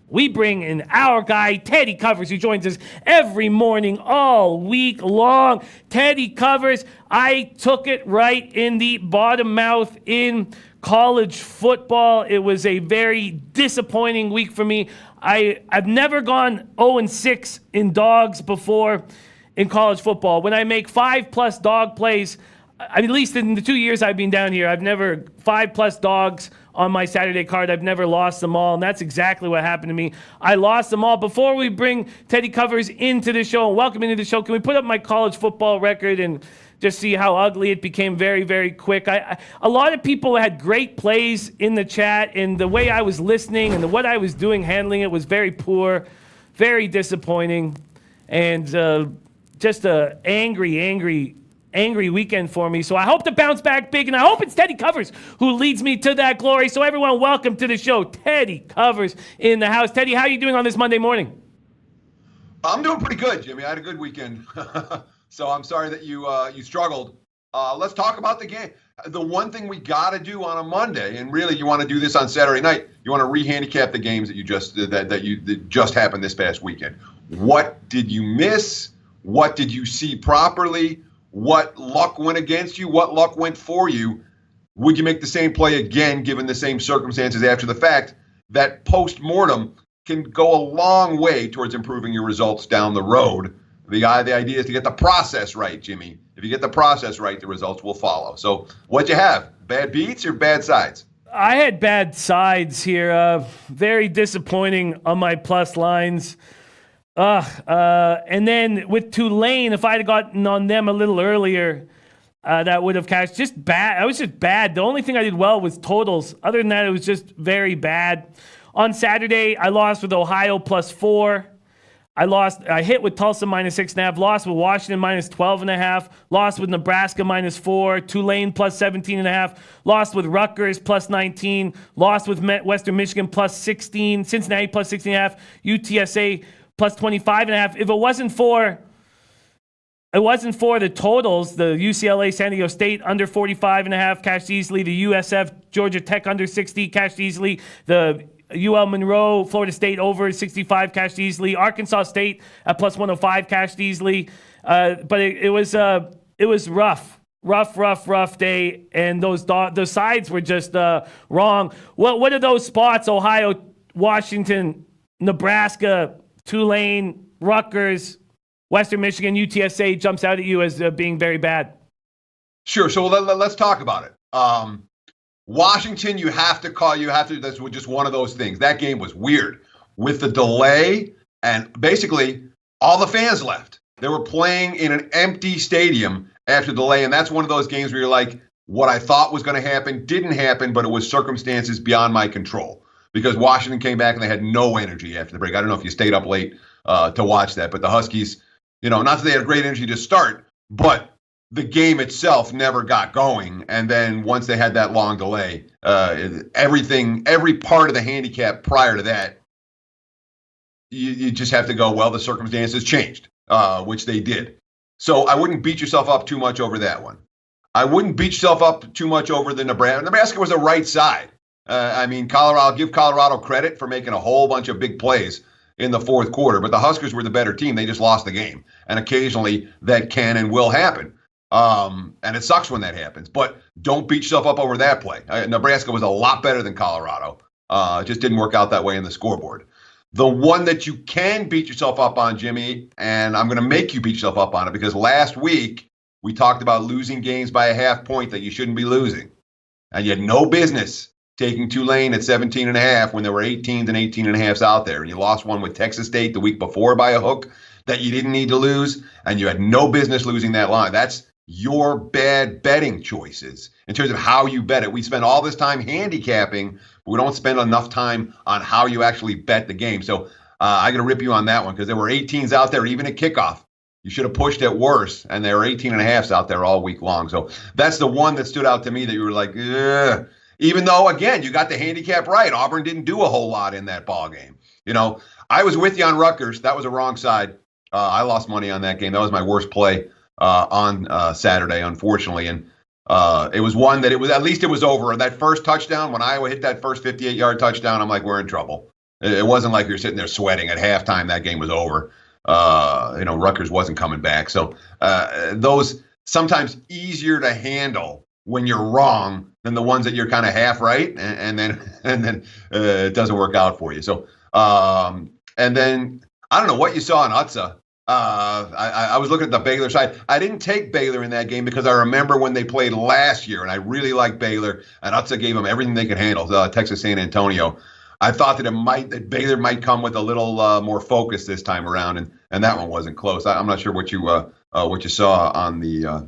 we bring in our guy, Teddy Covers, who joins us every morning all week long. Teddy Covers, I took it right in the bottom mouth in college football. It was a very disappointing week for me. I've never gone 0-6 in dogs before in college football. When I make 5+ dog plays, at least in the 2 years I've been down here, I've never 5+ dogs on my Saturday card. I've never lost them all, and that's exactly what happened to me. I lost them all. Before we bring Teddy Covers into the show and welcome into the show, can we put up my college football record and just see how ugly it became very, very quick? A lot of people had great plays in the chat, and the way I was listening and what I was doing, handling it, was very poor, very disappointing, and just a angry weekend for me. So I hope to bounce back big, and I hope it's Teddy Covers who leads me to that glory. So everyone, welcome to the show. Teddy Covers in the house. Teddy, how are you doing on this Monday morning? I'm doing pretty good, Jimmy. I had a good weekend. So I'm sorry that you struggled. Let's talk about the game. The one thing we got to do on a Monday, and really you want to do this on Saturday night, you want to re-handicap the games that just happened this past weekend. What did you miss? What did you see properly? What luck went against you? What luck went for you? Would you make the same play again, given the same circumstances after the fact? That post-mortem can go a long way towards improving your results down the road. The idea is to get the process right, Jimmy. If you get the process right, the results will follow. So what'd you have? Bad beats or bad sides? I had bad sides here. Very disappointing on my plus lines. And then with Tulane, if I'd gotten on them a little earlier, that would have cashed. Just bad. I was just bad. The only thing I did well was totals. Other than that, it was just very bad. On Saturday, I lost with Ohio +4. I hit with Tulsa -6.5, lost with Washington -12.5, lost with Nebraska -4, Tulane +17.5, lost with Rutgers +19, lost with Western Michigan +16, Cincinnati +16.5, UTSA +25.5. If it wasn't for the totals, the UCLA San Diego State under 45.5 cashed easily, the USF Georgia Tech under 60 cashed easily, the UL Monroe Florida State over 65 cashed easily, Arkansas State at +105 cashed easily, but it was rough day, and those sides were just wrong. What are those spots? Ohio, Washington, Nebraska, Tulane, Rutgers, Western Michigan, UTSA jumps out at you as being very bad. Sure. So let's talk about it. Washington, that's just one of those things. That game was weird with the delay, and basically all the fans left. They were playing in an empty stadium after the delay, and that's one of those games where you're like, what I thought was going to happen didn't happen, but it was circumstances beyond my control. Because Washington came back and they had no energy after the break. I don't know if you stayed up late to watch that, but the Huskies, not that they had great energy to start, but the game itself never got going. And then once they had that long delay, every part of the handicap prior to that, you just have to go, well, the circumstances changed, which they did. So I wouldn't beat yourself up too much over that one. I wouldn't beat yourself up too much over the Nebraska. Nebraska was the right side. I'll give Colorado credit for making a whole bunch of big plays in the fourth quarter, but the Huskers were the better team. They just lost the game. And occasionally that can and will happen. And it sucks when that happens, but don't beat yourself up over that play. Nebraska was a lot better than Colorado. It just didn't work out that way in the scoreboard. The one that you can beat yourself up on, Jimmy, and I'm going to make you beat yourself up on it, because last week we talked about losing games by a half point that you shouldn't be losing. And you had no business taking Tulane at 17.5 when there were 18s and 18.5s out there. And you lost one with Texas State the week before by a hook that you didn't need to lose, and you had no business losing that line. That's your bad betting choices in terms of how you bet it. We spend all this time handicapping, but we don't spend enough time on how you actually bet the game. So I got to rip you on that one, because there were 18s out there even at kickoff. You should have pushed it worse, and there were 18.5s out there all week long. So that's the one that stood out to me that you were like, ugh. Even though, again, you got the handicap right. Auburn didn't do a whole lot in that ball game. I was with you on Rutgers. That was a wrong side. I lost money on that game. That was my worst play on Saturday, unfortunately. And it was one that at least it was over. That first touchdown, when Iowa hit that first 58-yard touchdown, I'm like, we're in trouble. It wasn't like you're sitting there sweating at halftime. That game was over. Rutgers wasn't coming back. So those sometimes easier to handle when you're wrong than the ones that you're kind of half right, and then it doesn't work out for you. So and then I don't know what you saw in Utsa. I was looking at the Baylor side. I didn't take Baylor in that game because I remember when they played last year, and I really liked Baylor, and Utsa gave them everything they could handle. Texas San Antonio. I thought that Baylor might come with a little more focus this time around, and that one wasn't close. I'm not sure what you saw on the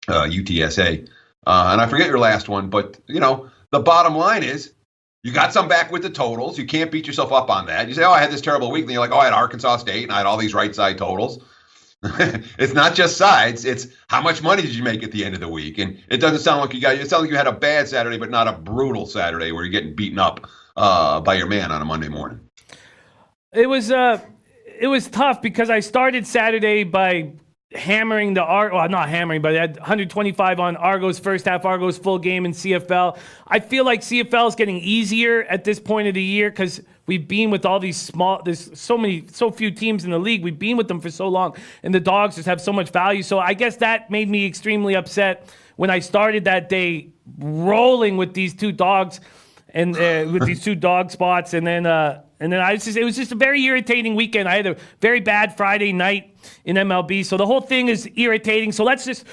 UTSA, and I forget your last one, but the bottom line is you got some back with the totals. You can't beat yourself up on that. You say, I had this terrible week, and you're like, I had Arkansas State, and I had all these right side totals. It's not just sides; it's how much money did you make at the end of the week, and it doesn't sound like it sounds like you had a bad Saturday, but not a brutal Saturday where you're getting beaten up by your man on a Monday morning. It was tough because I started Saturday by hammering not hammering, but I had 125 on Argos first half, Argos full game in CFL. I feel like CFL is getting easier at this point of the year because we've been with all these there's so few teams in the league. We've been with them for so long, and the dogs just have so much value. So I guess that made me extremely upset when I started that day rolling with these two dogs and with these two dog spots, and then it was just a very irritating weekend. I had a very bad Friday night in MLB, so the whole thing is irritating. So let's just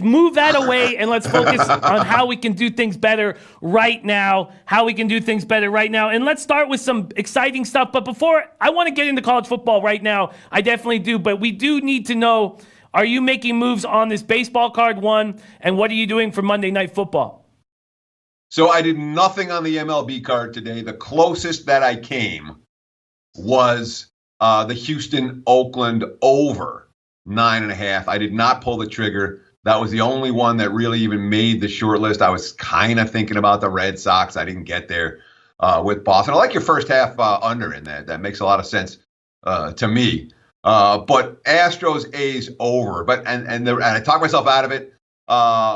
move that away and let's focus on how we can do things better right now. And let's start with some exciting stuff. But before I want to get into college football right now, I definitely do. But we do need to know: are you making moves on this baseball card one? And what are you doing for Monday Night Football? So I did nothing on the MLB card today. The closest that I came was the Houston-Oakland over 9.5. I did not pull the trigger. That was the only one that really even made the short list. I was kind of thinking about the Red Sox. I didn't get there with Boston. I like your first half under in that. That makes a lot of sense to me. But Astros A's over. And I talked myself out of it.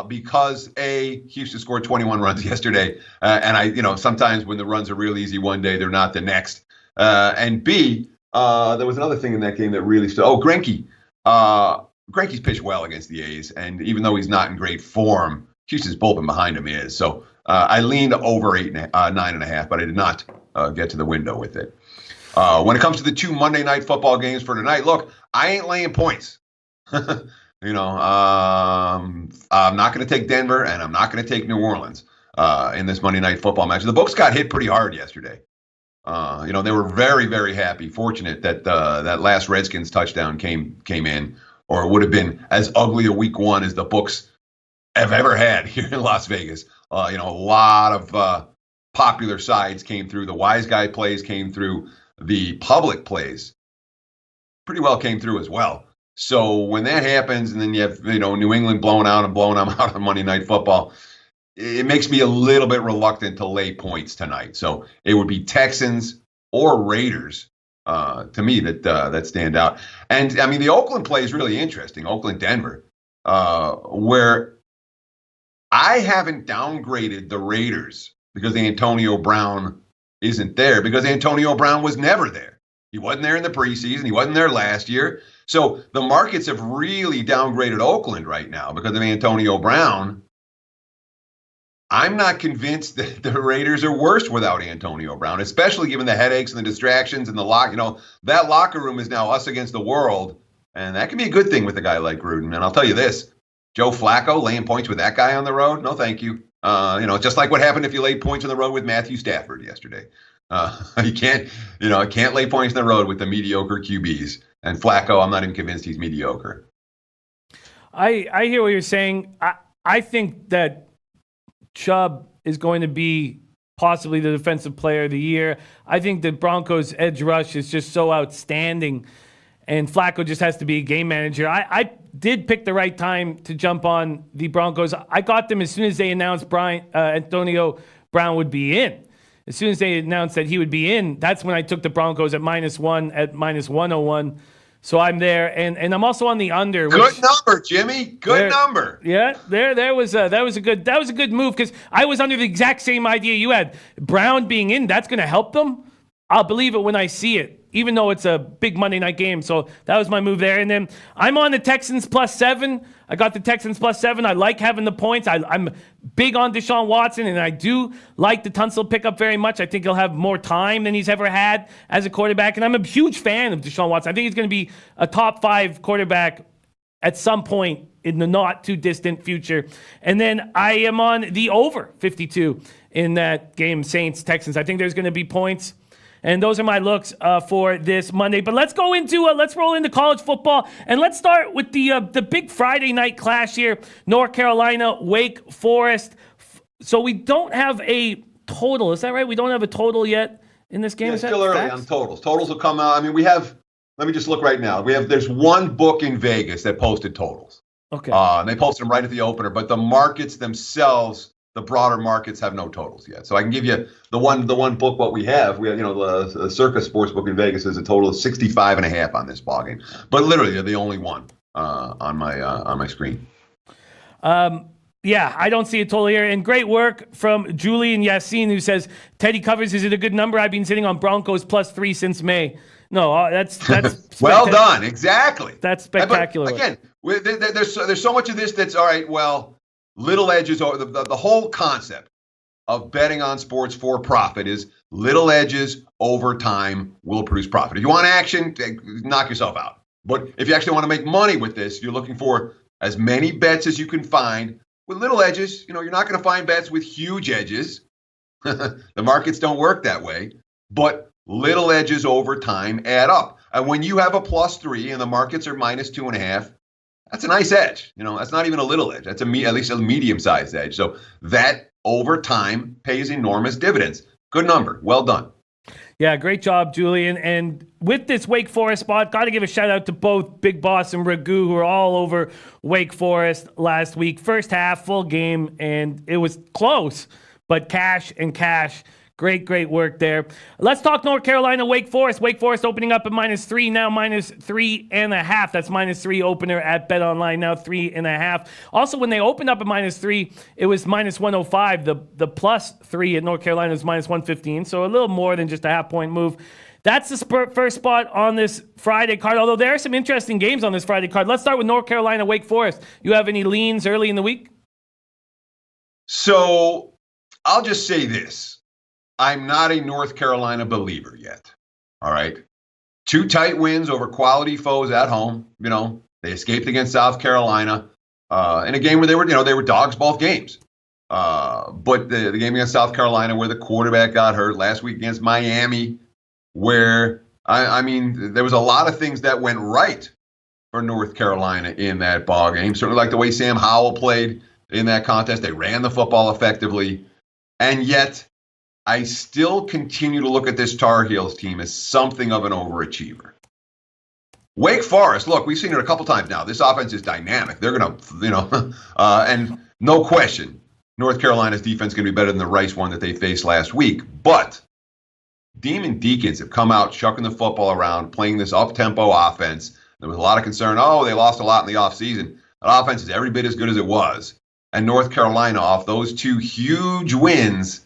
Because Houston scored 21 runs yesterday, and sometimes when the runs are real easy one day, they're not the next. And B, there was another thing in that game that really stood. Greinke. Greinke's pitched well against the A's, and even though he's not in great form, Houston's bullpen behind him is. So I leaned over 9.5, but I did not get to the window with it. When it comes to the two Monday Night Football games for tonight, look, I ain't laying points. I'm not going to take Denver, and I'm not going to take New Orleans in this Monday Night Football match. The books got hit pretty hard yesterday. They were very, very happy, fortunate that that last Redskins touchdown came in, or it would have been as ugly a week one as the books have ever had here in Las Vegas. A lot of popular sides came through. The wise guy plays came through. The public plays pretty well came through as well. So when that happens, and then you have New England blowing them out of Monday Night Football, it makes me a little bit reluctant to lay points tonight. So it would be Texans or Raiders to me that stand out. And I mean, the Oakland play is really interesting. Oakland Denver, where I haven't downgraded the Raiders because Antonio Brown isn't there, because Antonio Brown was never there. He wasn't there in the preseason. He wasn't there last year. So the markets have really downgraded Oakland right now because of Antonio Brown. I'm not convinced that the Raiders are worse without Antonio Brown, especially given the headaches and the distractions and the that locker room is now us against the world. And that can be a good thing with a guy like Gruden. And I'll tell you this, Joe Flacco laying points with that guy on the road. No, thank you. Just like what happened if you laid points on the road with Matthew Stafford yesterday. You can't lay points on the road with the mediocre QBs. And Flacco, I'm not even convinced he's mediocre. I hear what you're saying. I think that Chubb is going to be possibly the defensive player of the year. I think the Broncos' edge rush is just so outstanding, and Flacco just has to be a game manager. I did pick the right time to jump on the Broncos. I got them as soon as they announced Antonio Brown would be in. As soon as they announced that he would be in, that's when I took the Broncos at -1 at -101. So I'm there, and I'm also on the under. Good number, Jimmy. Good number. Yeah, that was a good move because I was under the exact same idea you had. Brown being in, that's going to help them. I'll believe it when I see it, even though it's a big Monday night game. So that was my move there. And then I'm on the Texans +7. I got the Texans +7. I like having the points. I'm big on Deshaun Watson, and I do like the Tunsil pickup very much. I think he'll have more time than he's ever had as a quarterback. And I'm a huge fan of Deshaun Watson. I think he's going to be a top 5 quarterback at some point in the not too distant future. And then I am on the over 52 in that game, Saints, Texans. I think there's going to be points. And those are my looks for this Monday. But let's go into, let's roll into college football. And let's start with the big Friday night clash here. North Carolina, Wake Forest. So we don't have a total. Is that right? We don't have a total yet in this game? Yeah, still early on totals. Totals will come out. I mean, let me just look right now. There's one book in Vegas that posted totals. Okay. And they posted them right at the opener. But the markets themselves, the broader markets, have no totals yet. So I can give you the one book. What we have, the Circus Sportsbook in Vegas is a total of 65.5 on this ballgame. But literally, they're the only one on my screen. Yeah, I don't see a total here. And great work from Julian Yassine, who says Teddy covers. Is it a good number? I've been sitting on Broncos +3 since May. No, that's well done. Exactly. That's spectacular. But again, there's so much of this that's all right. Well, little edges, or the whole concept of betting on sports for profit is little edges over time will produce profit. If you want action, knock yourself out. But if you actually want to make money with this, you're looking for as many bets as you can find with little edges. You're not going to find bets with huge edges. The markets don't work that way. But little edges over time add up. And when you have a +3 and the markets are -2.5, that's a nice edge. That's not even a little edge. That's at least a medium-sized edge. So that over time pays enormous dividends. Good number. Well done. Yeah, great job, Julian. And with this Wake Forest spot, got to give a shout out to both Big Boss and Ragu, who were all over Wake Forest last week. First half, full game, and it was close, but cash. Great work there. Let's talk North Carolina, Wake Forest. Wake Forest opening up at -3, now -3.5. That's -3 opener at BetOnline, now 3.5. Also, when they opened up at -3, it was -105. The +3 at North Carolina was -115, so a little more than just a half-point move. That's the first spot on this Friday card, although there are some interesting games on this Friday card. Let's start with North Carolina, Wake Forest. You have any leans early in the week? So I'll just say this. I'm not a North Carolina believer yet. All right. 2 tight wins over quality foes at home. They escaped against South Carolina in a game where they were dogs both games. But the game against South Carolina where the quarterback got hurt, last week against Miami, where there was a lot of things that went right for North Carolina in that ball game. Certainly like the way Sam Howell played in that contest. They ran the football effectively. And yet I still continue to look at this Tar Heels team as something of an overachiever. Wake Forest, look, we've seen it a couple times now. This offense is dynamic. They're going to, and no question, North Carolina's defense is going to be better than the Rice one that they faced last week. But Demon Deacons have come out chucking the football around, playing this up-tempo offense. There was a lot of concern. They lost a lot in the offseason. That offense is every bit as good as it was. And North Carolina, off those 2 huge wins,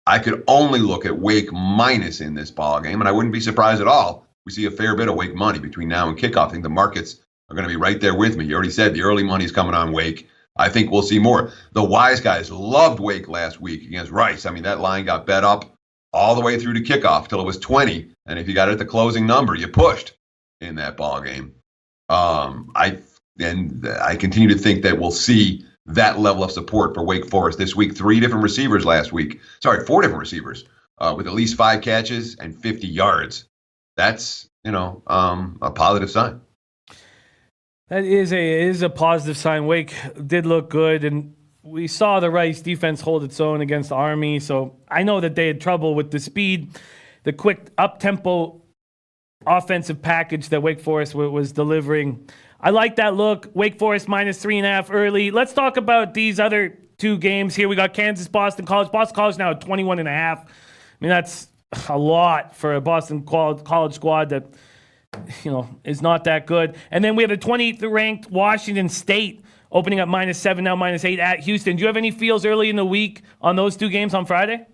I could only look at Wake minus in this ball game, and I wouldn't be surprised at all. We see a fair bit of Wake money between now and kickoff. I think the markets are going to be right there with me. You already said the early money's coming on Wake. I think we'll see more. The wise guys loved Wake last week against Rice. That line got bet up all the way through to kickoff till it was 20, and if you got it at the closing number, you pushed in that ball game. I continue to think that we'll see that level of support for Wake Forest this week. 4 different receivers with at least 5 catches and 50 yards. That's, a positive sign. That is a positive sign. Wake did look good, and we saw the Rice defense hold its own against Army. So I know that they had trouble with the speed, the quick up-tempo offensive package that Wake Forest was delivering. I like that look. Wake Forest -3.5 early. Let's talk about these other 2 games here. We got Kansas, Boston College. Boston College now at 21.5. That's a lot for a Boston College squad that, is not that good. And then we have the 20th ranked Washington State opening up -7, now -8 at Houston. Do you have any feels early in the week on those 2 games on Friday?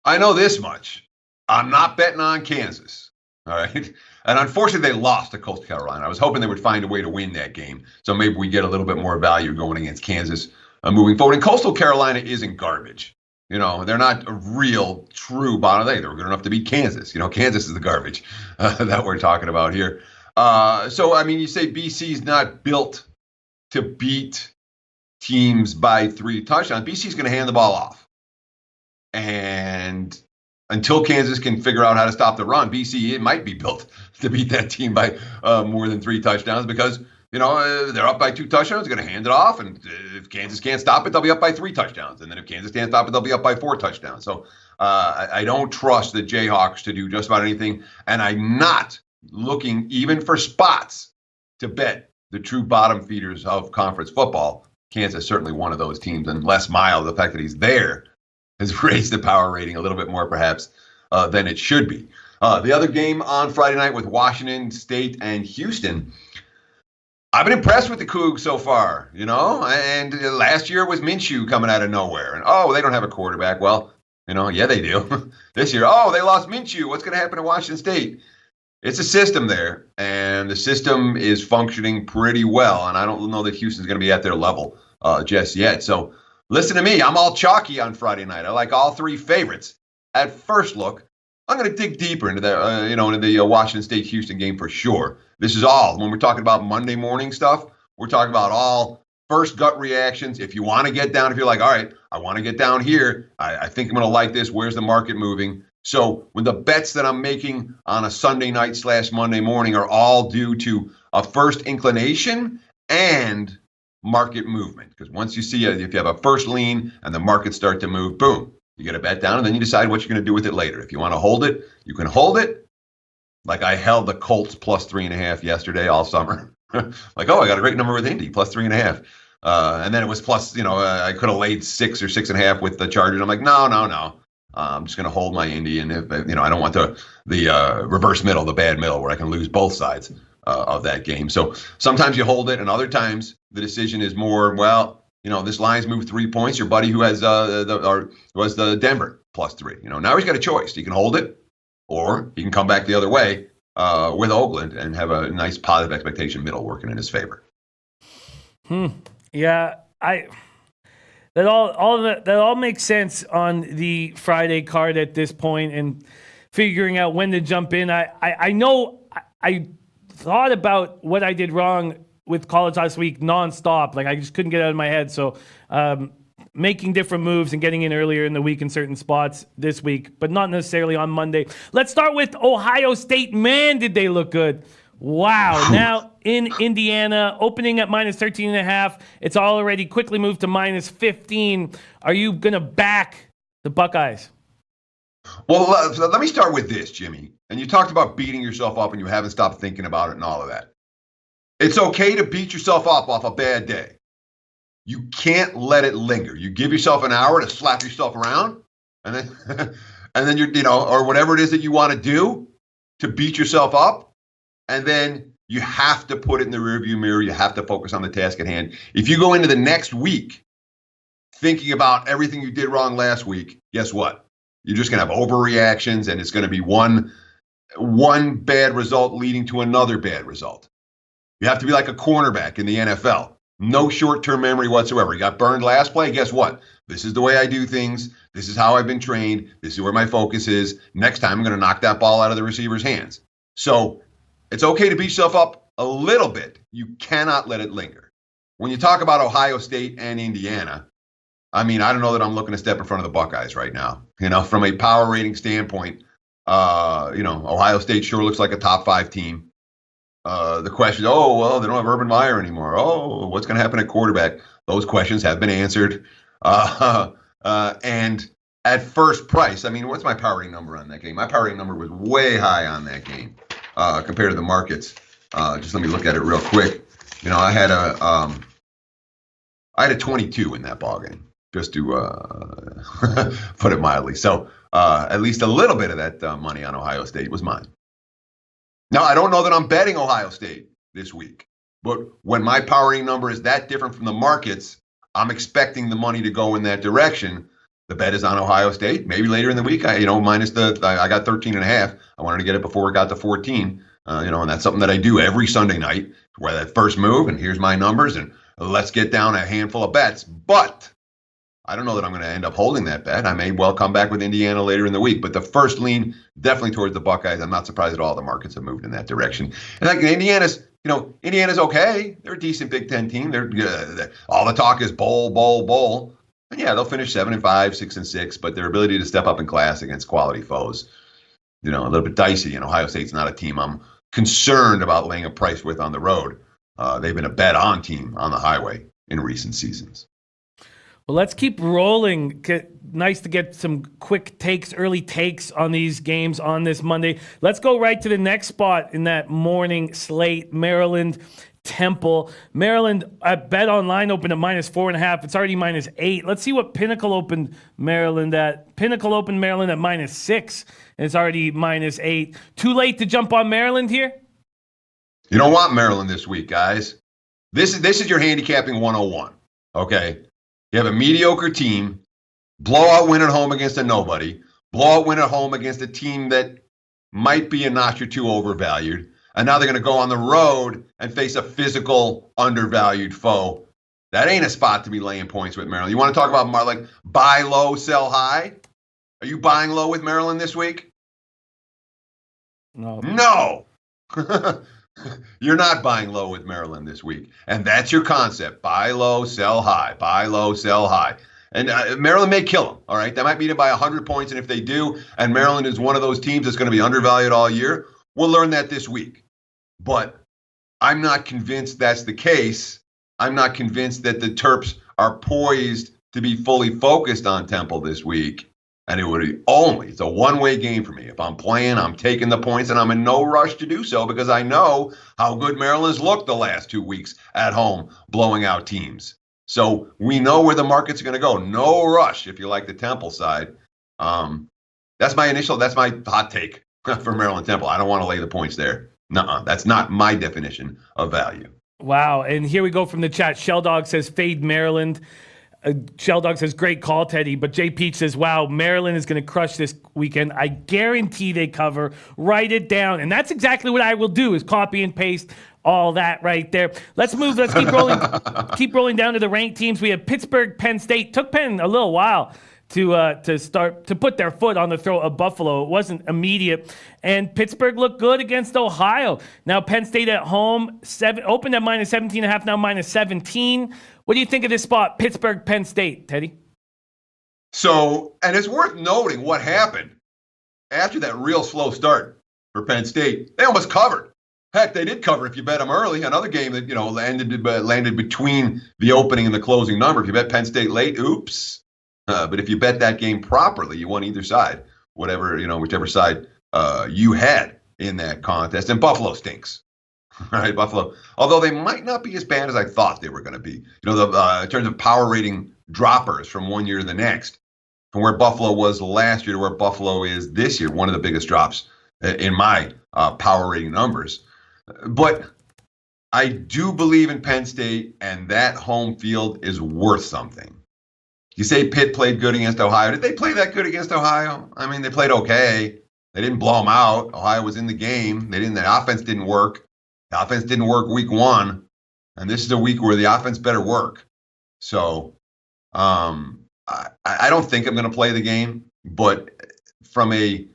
I know this much. I'm not betting on Kansas. All right. And unfortunately, they lost to Coastal Carolina. I was hoping they would find a way to win that game. So maybe we get a little bit more value going against Kansas moving forward. And Coastal Carolina isn't garbage. They're not a real, true bottom. They were good enough to beat Kansas. Kansas is the garbage that we're talking about here. You say BC's not built to beat teams by 3 touchdowns. BC's going to hand the ball off. And until Kansas can figure out how to stop the run, BC, it might be built to beat that team by more than 3 touchdowns because, they're up by 2 touchdowns, they're going to hand it off. And if Kansas can't stop it, they'll be up by 3 touchdowns. And then if Kansas can't stop it, they'll be up by 4 touchdowns. So I don't trust the Jayhawks to do just about anything. And I'm not looking even for spots to bet the true bottom feeders of conference football. Kansas is certainly one of those teams. And Les Miles, the fact that he's there, has raised the power rating a little bit more, perhaps, than it should be. The other game on Friday night with Washington State and Houston, I've been impressed with the Cougs so far, and last year it was Minshew coming out of nowhere. And, they don't have a quarterback. Well, yeah, they do. This year, they lost Minshew. What's going to happen to Washington State? It's a system there, and the system is functioning pretty well, and I don't know that Houston's going to be at their level just yet. So listen to me. I'm all chalky on Friday night. I like all 3 favorites. At first look, I'm going to dig deeper into the Washington State-Houston game for sure. This is all, when we're talking about Monday morning stuff, we're talking about all first gut reactions. If you want to get down, if you're like, all right, I want to get down here. I think I'm going to like this. Where's the market moving? So when the bets that I'm making on a Sunday night / Monday morning are all due to a first inclination and market movement. Because once you see if you have a first lean and the markets start to move, boom, you get a bet down, and then you decide what you're going to do with it later. If you want to hold it, you can hold it. Like I held the Colts plus 3.5 yesterday all summer. I got a great number with Indy, plus 3.5. And then it was plus, I could have laid 6 or 6.5 with the Chargers. I'm like, no. I'm just going to hold my Indy. And if, I don't want the reverse middle, the bad middle, where I can lose both sides of that game. So sometimes you hold it, and other times the decision is more, this line's moved 3 points. Your buddy who has was the Denver plus 3. Now he's got a choice. He can hold it, or he can come back the other way with Oakland and have a nice positive expectation middle working in his favor. Yeah, that all makes sense on the Friday card at this point, and figuring out when to jump in. I know I thought about what I did wrong with college last week nonstop. Like, I just couldn't get it out of my head. So making different moves and getting in earlier in the week in certain spots this week, but not necessarily on Monday. Let's start with Ohio State. Man, did they look good. Wow. Now in Indiana, opening at minus 13.5. It's already quickly moved to minus 15. Are you going to back the Buckeyes? Well, let me start with this, Jimmy. And you talked about beating yourself up and you haven't stopped thinking about it and all of that. It's okay to beat yourself up off a bad day. You can't let it linger. You give yourself an hour to slap yourself around, and then you're, or whatever it is that you want to do to beat yourself up. And then you have to put it in the rearview mirror. You have to focus on the task at hand. If you go into the next week thinking about everything you did wrong last week, guess what? You're just going to have overreactions, and it's going to be one bad result leading to another bad result. You have to be like a cornerback in the NFL. No short-term memory whatsoever. You got burned last play. Guess what? This is the way I do things. This is how I've been trained. This is where my focus is. Next time, I'm going to knock that ball out of the receiver's hands. So it's okay to beat yourself up a little bit. You cannot let it linger. When you talk about Ohio State and Indiana, I don't know that I'm looking to step in front of the Buckeyes right now. From a power rating standpoint, Ohio State sure looks like a top 5 team. The question, they don't have Urban Meyer anymore. What's going to happen at quarterback? Those questions have been answered. And at first price, what's my power rating number on that game? My power rating number was way high on that game compared to the markets. Just let me look at it real quick. I had a 22 in that ball game, just to put it mildly. So at least a little bit of that money on Ohio State was mine. Now, I don't know that I'm betting Ohio State this week, but when my power rating number is that different from the markets, I'm expecting the money to go in that direction. The bet is on Ohio State. Maybe later in the week, I got 13.5. I wanted to get it before it got to 14. And that's something that I do every Sunday night, where that first move, and here's my numbers, and let's get down a handful of bets. But I don't know that I'm going to end up holding that bet. I may well come back with Indiana later in the week, but the first lean definitely towards the Buckeyes. I'm not surprised at all the markets have moved in that direction. And like Indiana's okay. They're a decent Big Ten team. They're all the talk is bowl, bowl, bowl. And yeah, they'll finish 7-5, 6-6, but their ability to step up in class against quality foes, a little bit dicey. And Ohio State's not a team I'm concerned about laying a price with on the road. They've been a bet-on team on the highway in recent seasons. Well, let's keep rolling. Nice to get some quick takes, early takes on these games on this Monday. Let's go right to the next spot in that morning slate, Maryland Temple. Maryland at Bet Online opened at -4.5. It's already -8. Let's see what Pinnacle opened Maryland at. Pinnacle opened Maryland at -6, and it's already -8. Too late to jump on Maryland here? You don't want Maryland this week, guys. This is your handicapping 101, okay? You have a mediocre team, blowout win at home against a nobody, blowout win at home against a team that might be a notch or two overvalued, and now they're going to go on the road and face a physical, undervalued foe. That ain't a spot to be laying points with Maryland. You want to talk about like buy low, sell high? Are you buying low with Maryland this week? No. You're not buying low with Maryland this week. And that's your concept. Buy low, sell high. Buy low, sell high. And Maryland may kill them, all right? They might beat them by 100 points, and if they do, and Maryland is one of those teams that's going to be undervalued all year, we'll learn that this week. But I'm not convinced that's the case. I'm not convinced that the Terps are poised to be fully focused on Temple this week. And it's a one-way game for me. If I'm playing, I'm taking the points, and I'm in no rush to do so because I know how good Maryland's looked the last 2 weeks at home, blowing out teams. So we know where the market's going to go. No rush if you like the Temple side. That's my hot take for Maryland Temple. I don't want to lay the points there. Nuh-uh. That's not my definition of value. Wow. And here we go from the chat. Shelldog says fade Maryland. Shelldog says, great call, Teddy. But Jay Peach says, wow, Maryland is going to crush this weekend. I guarantee they cover. Write it down. And that's exactly what I will do, is copy and paste all that right there. Let's keep rolling. Keep rolling down to the ranked teams. We have Pittsburgh, Penn State. Took Penn a little while to start to put their foot on the throat of Buffalo. It wasn't immediate. And Pittsburgh looked good against Ohio. Now Penn State at home, opened at -17.5, now -17. What do you think of this spot, Pittsburgh, Penn State, Teddy? So, and it's worth noting what happened after that real slow start for Penn State. They almost covered. Heck, they did cover if you bet them early. Another game that, landed between the opening and the closing number. If you bet Penn State late, oops. But if you bet that game properly, you won either side, whichever side you had in that contest. And Buffalo stinks. All right, Buffalo. Although they might not be as bad as I thought they were going to be. In terms of power rating droppers from one year to the next, from where Buffalo was last year to where Buffalo is this year, one of the biggest drops in my power rating numbers. But I do believe in Penn State, and that home field is worth something. You say Pitt played good against Ohio. Did they play that good against Ohio? I mean, they played okay. They didn't blow them out. Ohio was in the game. The offense didn't work. The offense didn't work week one, and this is a week where the offense better work. So I don't think I'm going to play the game, but from a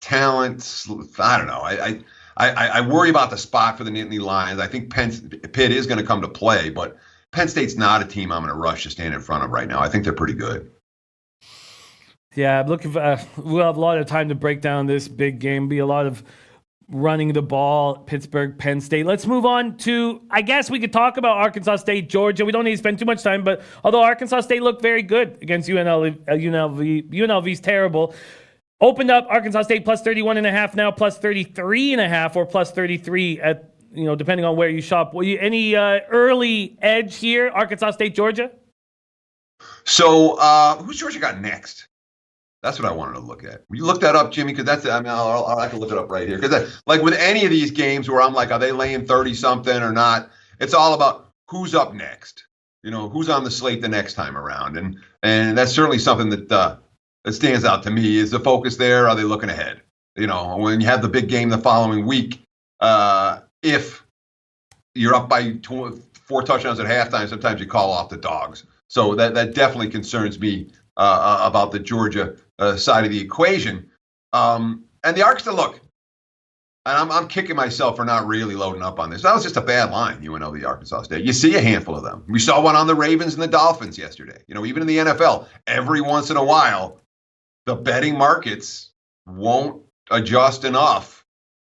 talent, I don't know. I worry about the spot for the Nittany Lions. I think Pitt is going to come to play, but Penn State's not a team I'm going to rush to stand in front of right now. I think they're pretty good. Yeah, I'm looking for, we'll have a lot of time to break down this big game. Be a lot of running the ball, Pittsburgh, Penn State. Let's move on to, I guess we could talk about Arkansas State, Georgia. We don't need to spend too much time, but although Arkansas State looked very good against UNLV's terrible. Opened up Arkansas State plus 31.5, now plus 33.5 or plus 33 at, depending on where you shop. Any early edge here, Arkansas State, Georgia? So who's Georgia got next? That's what I wanted to look at. Will you look that up, Jimmy? Because I can look it up right here. Because like with any of these games where I'm like, are they laying 30-something or not? It's all about who's up next. who's on the slate the next time around, and that's certainly something that stands out to me. Is the focus there? Are they looking ahead? When you have the big game the following week, if you're up by 4 touchdowns at halftime, sometimes you call off the dogs. So that definitely concerns me about the Georgia side of the equation. And the Arcs, look, and I'm kicking myself for not really loading up on this. That was just a bad line, UNLV, Arkansas State. You see a handful of them. We saw one on the Ravens and the Dolphins yesterday. Even in the NFL, every once in a while, the betting markets won't adjust enough.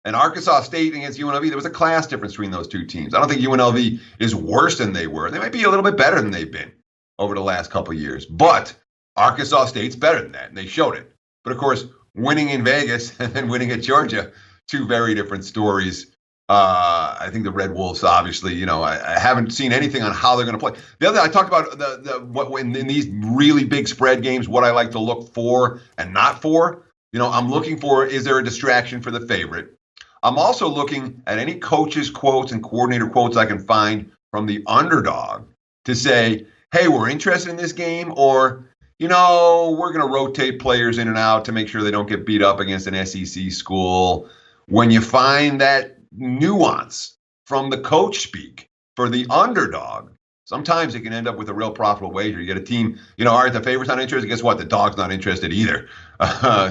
And Arkansas State against UNLV, there was a class difference between those two teams. I don't think UNLV is worse than they were. They might be a little bit better than they've been over the last couple of years. But Arkansas State's better than that, and they showed it. But, of course, winning in Vegas and then winning at Georgia, two very different stories. I think the Red Wolves, obviously, I haven't seen anything on how they're going to play. The other, I talked about what in these really big spread games, what I like to look for and not for. I'm looking for, is there a distraction for the favorite? I'm also looking at any coaches' quotes and coordinator quotes I can find from the underdog to say, hey, we're interested in this game, or, we're going to rotate players in and out to make sure they don't get beat up against an SEC school. When you find that nuance from the coach speak for the underdog, sometimes it can end up with a real profitable wager. You get a team, all right, the favorite's not interested. Guess what? The dog's not interested either.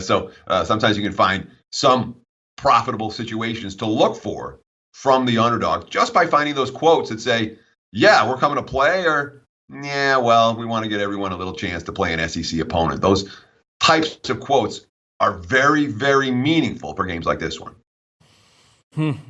So sometimes you can find some profitable situations to look for from the underdog just by finding those quotes that say, yeah, we're coming to play, or, yeah, well, we want to get everyone a little chance to play an SEC opponent. Those types of quotes are very, very meaningful for games like this one.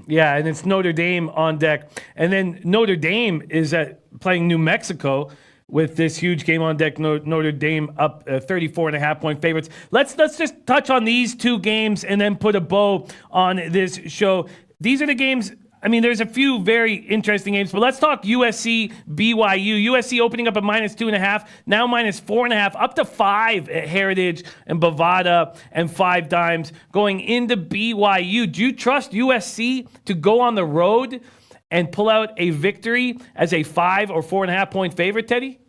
Yeah, and it's Notre Dame on deck. And then Notre Dame is playing New Mexico with this huge game on deck. Notre Dame up 34.5-point favorites. Let's just touch on these two games and then put a bow on this show. These are the games. I mean, there's a few very interesting games, but let's talk USC, BYU. USC opening up at -2.5, now -4.5, up to 5 at Heritage and Bovada and 5 Dimes going into BYU. Do you trust USC to go on the road and pull out a victory as a 5 or 4.5 point favorite, Teddy?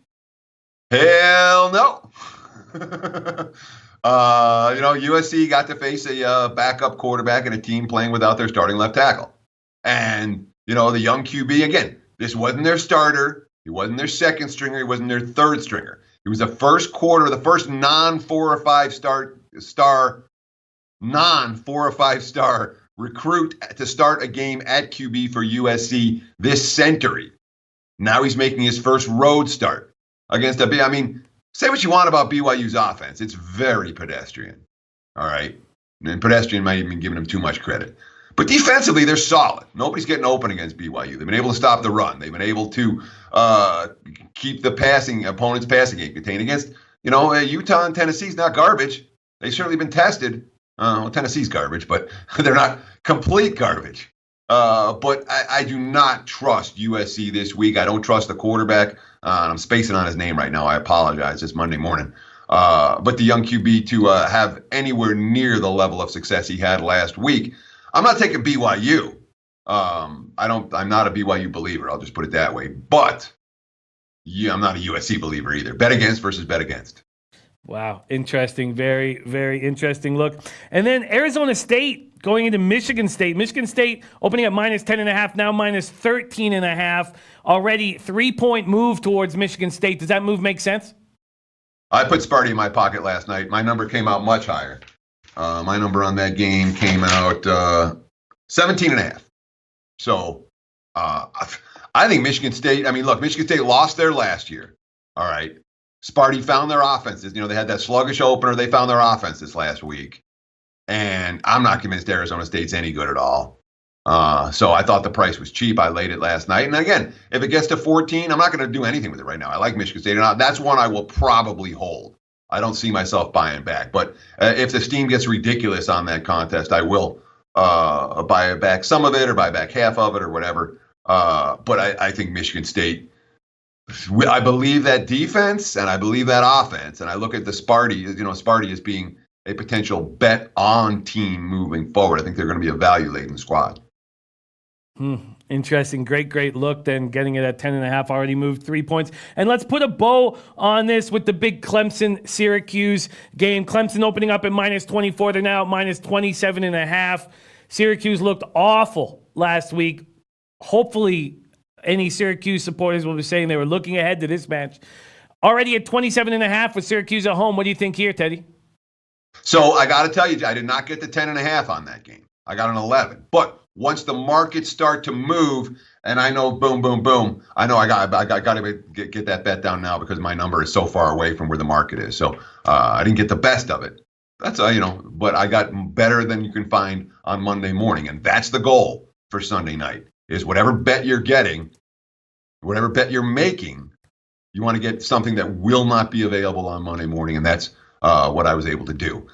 Hell no. USC got to face a backup quarterback and a team playing without their starting left tackle. And, the young QB, again, this wasn't their starter. He wasn't their second stringer. He wasn't their third stringer. He was the first non-4 or 5 star recruit to start a game at QB for USC this century. Now he's making his first road start against say what you want about BYU's offense. It's very pedestrian. All right. And pedestrian might even be giving him too much credit. But defensively, they're solid. Nobody's getting open against BYU. They've been able to stop the run. They've been able to keep the opponent's passing game contained against, Utah and Tennessee's not garbage. They've certainly been tested. Tennessee's garbage, but they're not complete garbage. But I do not trust USC this week. I don't trust the quarterback. I'm spacing on his name right now. I apologize. It's Monday morning. But the young QB to have anywhere near the level of success he had last week. I'm not taking BYU. I'm not a BYU believer. I'll just put it that way. But I'm not a USC believer either. Bet against versus bet against. Wow. Interesting. Very, very interesting look. And then Arizona State going into Michigan State. Michigan State opening at -10.5, now -13.5. Already 3-point move towards Michigan State. Does that move make sense? I put Sparty in my pocket last night. My number came out much higher. My number on that game came out 17.5. So I think Michigan State, Michigan State lost there last year. All right. Sparty found their offenses. They had that sluggish opener. They found their offenses last week. And I'm not convinced Arizona State's any good at all. So I thought the price was cheap. I laid it last night. And again, if it gets to 14, I'm not going to do anything with it right now. I like Michigan State. And that's one I will probably hold. I don't see myself buying back. But if the steam gets ridiculous on that contest, I will buy back some of it or buy back half of it or whatever. But I think Michigan State, I believe that defense and I believe that offense. And I look at the Sparty, Sparty as being a potential bet on team moving forward. I think they're going to be a value-laden squad. Interesting. Great look then, getting it at 10.5, already moved 3 points. And let's put a bow on this with the big Clemson-Syracuse game. Clemson opening up at -24. They're now at -27.5. Syracuse looked awful last week. Hopefully, any Syracuse supporters will be saying they were looking ahead to this match. Already at 27.5 with Syracuse at home. What do you think here, Teddy? So I got to tell you, I did not get the 10.5 on that game. I got an 11. But once the markets start to move, and I know boom, I know I got to get that bet down now because my number is so far away from where the market is. So I didn't get the best of it. That's but I got better than you can find on Monday morning, and that's the goal for Sunday night. Is whatever bet you're getting, whatever bet you're making, you want to get something that will not be available on Monday morning, and that's what I was able to do.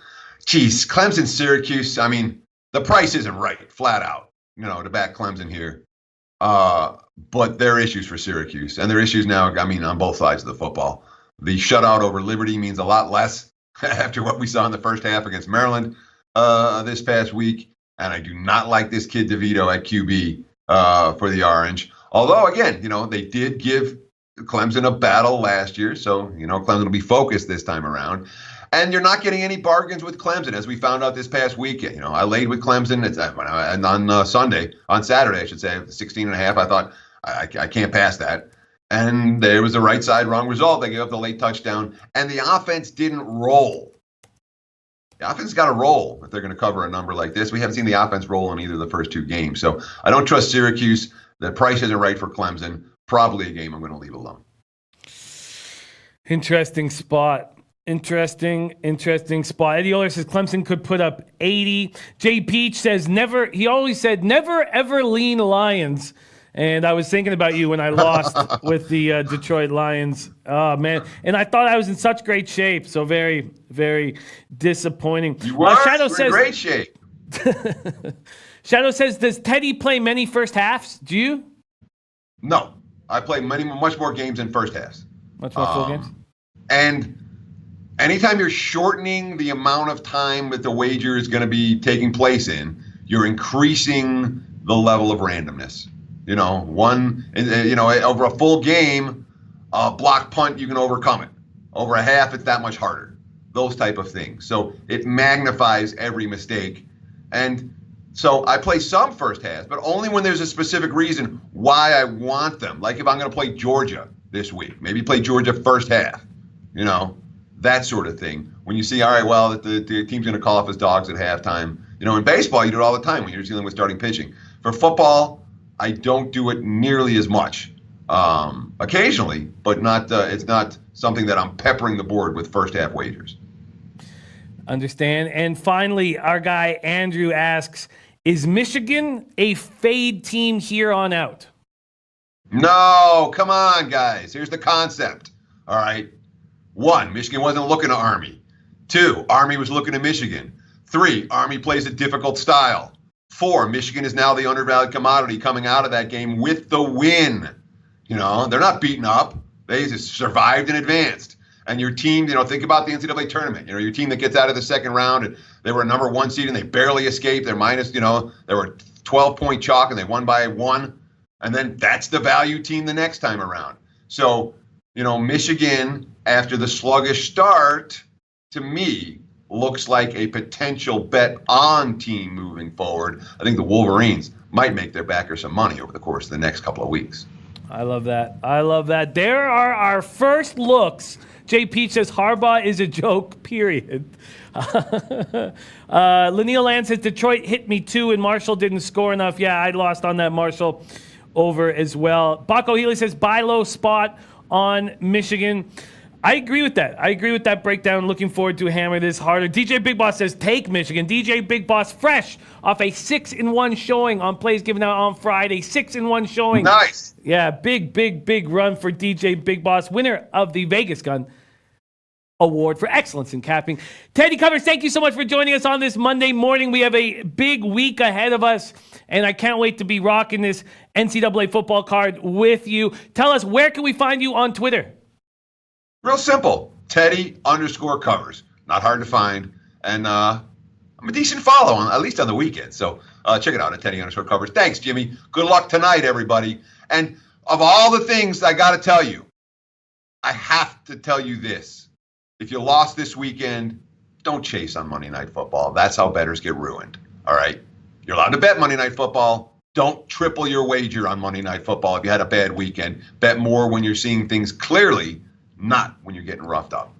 Geez, Clemson, Syracuse. I mean, the price isn't right, flat out. To back Clemson here. But there are issues for Syracuse. And there are issues now, on both sides of the football. The shutout over Liberty means a lot less after what we saw in the first half against Maryland this past week. And I do not like this kid DeVito at QB for the Orange. Although, again, they did give Clemson a battle last year. So, Clemson will be focused this time around. And you're not getting any bargains with Clemson, as we found out this past weekend. I laid with Clemson and on Saturday, I should say, 16.5. I thought I can't pass that. And there was the right side wrong result. They gave up the late touchdown, and the offense didn't roll. The offense got to roll if they're going to cover a number like this. We haven't seen the offense roll in either of the first two games. So I don't trust Syracuse. The price isn't right for Clemson. Probably a game I'm going to leave alone. Interesting spot. Interesting spot. Eddie Oler says Clemson could put up 80. Jay Peach says he always said never ever lean Lions. And I was thinking about you when I lost with the Detroit Lions. Oh, man. And I thought I was in such great shape. So very, very disappointing. You were in great shape. Shadow says, does Teddy play many first halves? Do you? No. I play much more games than first halves. Much more full games? And anytime you're shortening the amount of time that the wager is going to be taking place in, you're increasing the level of randomness. Over a full game, a block punt, you can overcome it. Over a half, it's that much harder. Those type of things. So it magnifies every mistake. And so I play some first halves, but only when there's a specific reason why I want them. Like if I'm going to play Georgia this week, maybe play Georgia first half, that sort of thing. When you see, all right, well, the team's going to call off his dogs at halftime. In baseball, you do it all the time when you're dealing with starting pitching. For football, I don't do it nearly as much. Occasionally, but not. It's not something that I'm peppering the board with first half wagers. Understand. And finally, our guy Andrew asks, is Michigan a fade team here on out? No, come on, guys. Here's the concept. All right. 1, Michigan wasn't looking to Army. 2, Army was looking to Michigan. 3, Army plays a difficult style. 4, Michigan is now the undervalued commodity coming out of that game with the win. They're not beaten up. They just survived and advanced. And your team, think about the NCAA tournament. Your team that gets out of the second round, and they were a number 1 seed and they barely escaped. They're minus, they were 12-point chalk and they won by 1. And then that's the value team the next time around. So, Michigan, after the sluggish start, to me, looks like a potential bet on team moving forward. I think the Wolverines might make their backer some money over the course of the next couple of weeks. I love that. There are our first looks. Jay Peach says Harbaugh is a joke, period. Lanil Land says Detroit hit me too and Marshall didn't score enough. Yeah, I lost on that Marshall over as well. Baco Healy says buy low spot on Michigan. I agree with that. I agree with that breakdown. Looking forward to hammer this harder. DJ Big Boss says take Michigan. DJ Big Boss fresh off a 6-1 showing on plays given out on Friday. 6-1 showing. Nice. Yeah, big run for DJ Big Boss, winner of the Vegas Gun Award for excellence in capping. Teddy Covers, thank you so much for joining us on this Monday morning. We have a big week ahead of us, and I can't wait to be rocking this NCAA football card with you. Tell us, where can we find you on Twitter? Real simple. Teddy_covers. Not hard to find. And I'm a decent follow, at least on the weekend. So Check it out at Teddy_covers. Thanks, Jimmy. Good luck tonight, everybody. And of all the things I got to tell you, I have to tell you this. If you lost this weekend, don't chase on Monday Night Football. That's how bettors get ruined. All right? You're allowed to bet Monday Night Football. Don't triple your wager on Monday Night Football if you had a bad weekend. Bet more when you're seeing things clearly, not when you're getting roughed up.